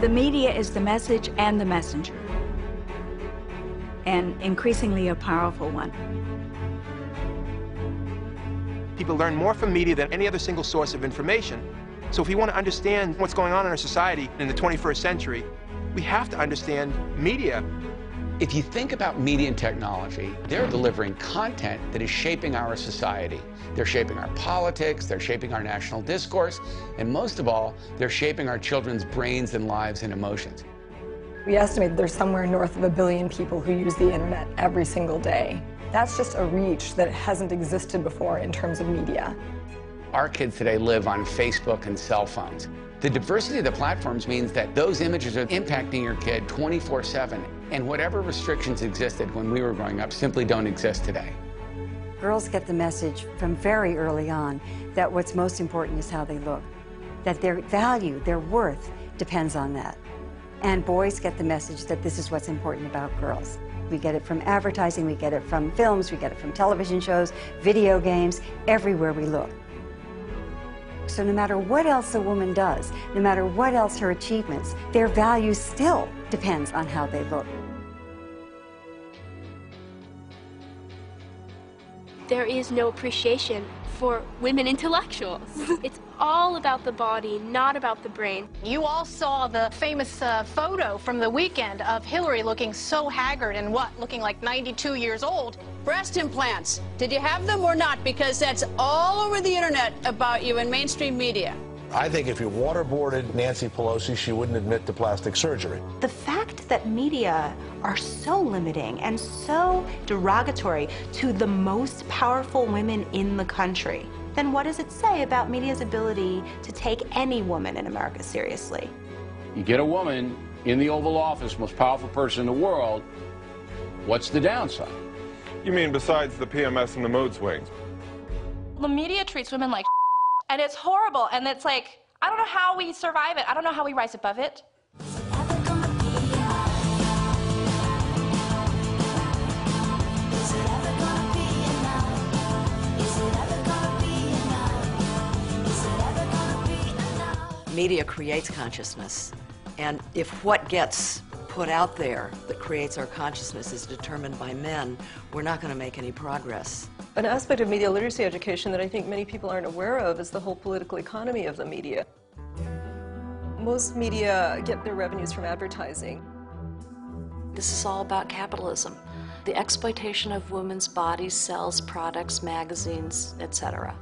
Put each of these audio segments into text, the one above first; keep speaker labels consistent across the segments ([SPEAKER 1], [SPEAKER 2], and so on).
[SPEAKER 1] The media is the message and the messenger, and increasingly a powerful one.
[SPEAKER 2] People learn more from media than any other single source of information. So if we want to understand what's going on in our society in the 21st century, we have to understand media.
[SPEAKER 3] If you think about media and technology, they're delivering content that is shaping our society. They're shaping our politics, they're shaping our national discourse, and most of all, they're shaping our children's brains and lives and emotions.
[SPEAKER 4] We estimate there's somewhere north of 1 billion people who use the internet every single day. That's just a reach that hasn't existed before in terms of media.
[SPEAKER 3] Our kids today live on Facebook and cell phones. The diversity of the platforms means that those images are impacting your kid 24/7, and whatever restrictions existed when we were growing up simply don't exist today.
[SPEAKER 5] Girls get the message from very early on that what's most important is how they look, that their value, their worth depends on that. And boys get the message that this is what's important about girls. We get it from advertising, we get it from films, we get it from television shows, video games, everywhere we look. So no matter what else a woman does, no matter what else her achievements, their value still depends on how they look.
[SPEAKER 6] There is no appreciation for women intellectuals. It's all about the body, not about the brain.
[SPEAKER 7] You all saw the famous photo from the weekend of Hillary looking so haggard and looking like 92 years old.
[SPEAKER 8] Breast implants. Did you have them or not? Because that's all over the internet about you in mainstream media.
[SPEAKER 9] I think if you waterboarded Nancy Pelosi, she wouldn't admit to plastic surgery.
[SPEAKER 10] The fact that media are so limiting and so derogatory to the most powerful women in the country, then what does it say about media's ability to take any woman in America seriously?
[SPEAKER 11] You get a woman in the Oval Office, most powerful person in the world, what's the downside?
[SPEAKER 12] You mean besides the PMS and the mood swings?
[SPEAKER 13] The media treats women like and it's horrible, and it's like, I don't know how we survive it. I don't know how we rise above it.
[SPEAKER 14] Media creates consciousness, and if what gets put out there that creates our consciousness is determined by men, we're not going to make any progress.
[SPEAKER 4] An aspect of media literacy education that I think many people aren't aware of is the whole political economy of the media. Most media get their revenues from advertising.
[SPEAKER 15] This is all about capitalism. The exploitation of women's bodies, cells, products, magazines, etc.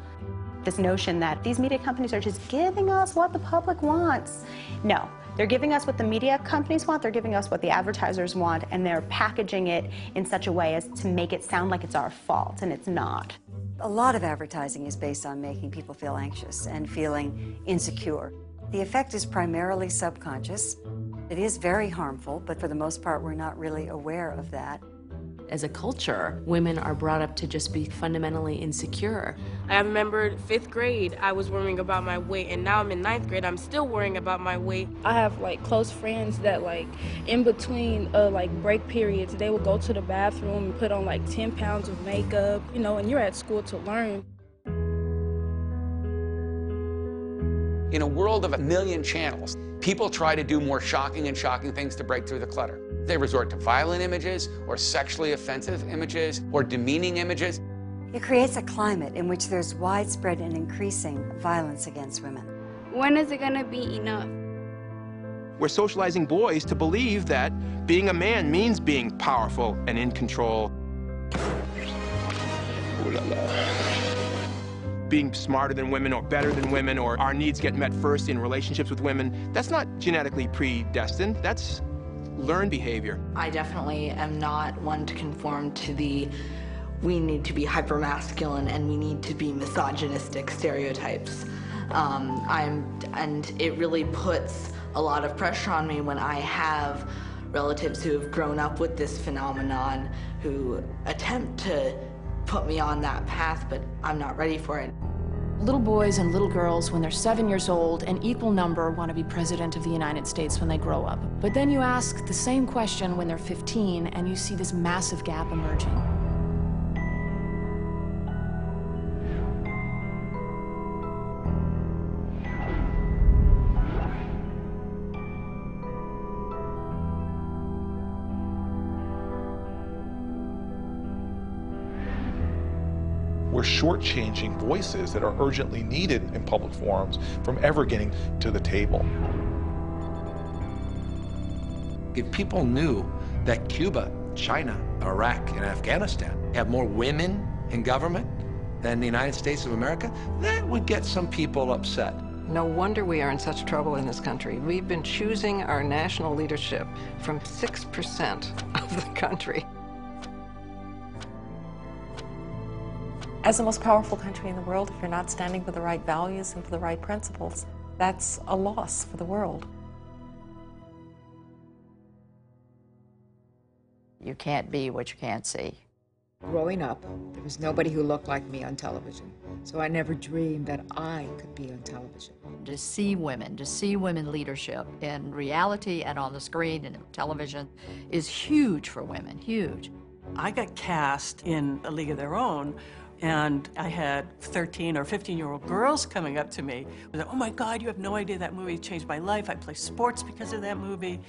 [SPEAKER 16] This notion that these media companies are just giving us what the public wants. No. They're giving us what the media companies want, they're giving us what the advertisers want, and they're packaging it in such a way as to make it sound like it's our fault, and it's not.
[SPEAKER 5] A lot of advertising is based on making people feel anxious and feeling insecure. The effect is primarily subconscious. It is very harmful, but for the most part, we're not really aware of that.
[SPEAKER 17] As a culture, women are brought up to just be fundamentally insecure.
[SPEAKER 18] I remember 5th grade, I was worrying about my weight, and now I'm in 9th grade, I'm still worrying about my weight.
[SPEAKER 19] I have close friends that in between break periods, they will go to the bathroom and put on 10 pounds of makeup, and you're at school to learn.
[SPEAKER 3] In a world of 1 million channels, people try to do more shocking things to break through the clutter. They resort to violent images, or sexually offensive images, or demeaning images.
[SPEAKER 5] It creates a climate in which there's widespread and increasing violence against women.
[SPEAKER 20] When is it going to be enough?
[SPEAKER 2] We're socializing boys to believe that being a man means being powerful and in control. Ooh la la. Being smarter than women or better than women, or our needs get met first in relationships with women. That's not genetically predestined. That's learned behavior.
[SPEAKER 21] I definitely am not one to conform to the we need to be hypermasculine and we need to be misogynistic stereotypes. And it really puts a lot of pressure on me when I have relatives who have grown up with this phenomenon who attempt to put me on that path, but I'm not ready for it.
[SPEAKER 17] Little boys and little girls, when they're 7 years old, an equal number want to be president of the United States when they grow up. But then you ask the same question when they're 15, and you see this massive gap emerging.
[SPEAKER 9] shortchanging voices that are urgently needed in public forums from ever getting to the table.
[SPEAKER 1] If people knew that Cuba, China, Iraq, and Afghanistan have more women in government than the United States of America, that would get some people upset.
[SPEAKER 22] No wonder we are in such trouble in this country. We've been choosing our national leadership from 6% of the country.
[SPEAKER 15] As the most powerful country in the world, if you're not standing for the right values and for the right principles, that's a loss for the world.
[SPEAKER 23] You can't be what you can't see.
[SPEAKER 24] Growing up, there was nobody who looked like me on television, so I never dreamed that I could be on television.
[SPEAKER 23] To see women leadership in reality and on the screen and television is huge for women, huge.
[SPEAKER 25] I got cast in A League of Their Own, and I had 13 or 15-year-old girls coming up to me with, "Oh my God, you have no idea that movie changed my life. I play sports because of that movie."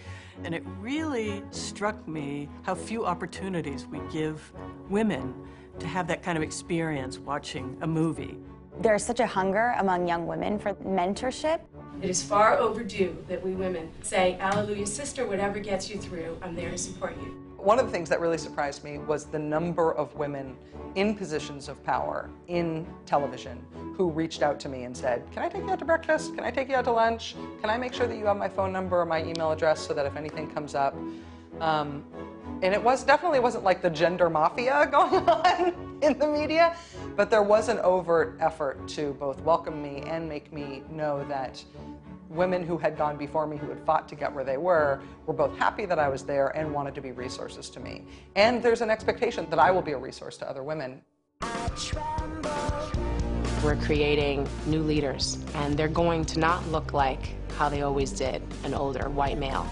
[SPEAKER 25] And it really struck me how few opportunities we give women to have that kind of experience watching a movie.
[SPEAKER 16] There's such a hunger among young women for mentorship.
[SPEAKER 26] It is far overdue that we women say, "Alleluia, sister, whatever gets you through, I'm there to support you."
[SPEAKER 27] One of the things that really surprised me was the number of women in positions of power in television who reached out to me and said, "Can I take you out to breakfast? Can I take you out to lunch? Can I make sure that you have my phone number or my email address so that if anything comes up?" And it definitely wasn't like the gender mafia going on in the media, but there was an overt effort to both welcome me and make me know that women who had gone before me, who had fought to get where they were both happy that I was there and wanted to be resources to me. And there's an expectation that I will be a resource to other women.
[SPEAKER 18] We're creating new leaders, and they're going to not look like how they always did, an older white male.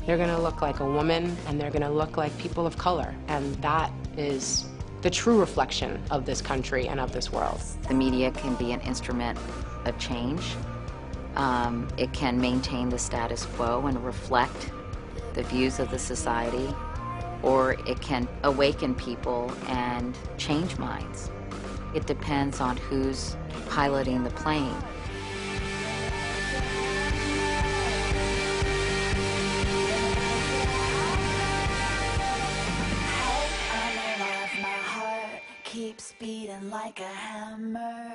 [SPEAKER 18] They're going to look like a woman, and they're going to look like people of color, and that is the true reflection of this country and of this world.
[SPEAKER 28] The media can be an instrument of change. It can maintain the status quo and reflect the views of the society, or it can awaken people and change minds. It depends on who's piloting the plane.
[SPEAKER 29] Keeps beating like a hammer.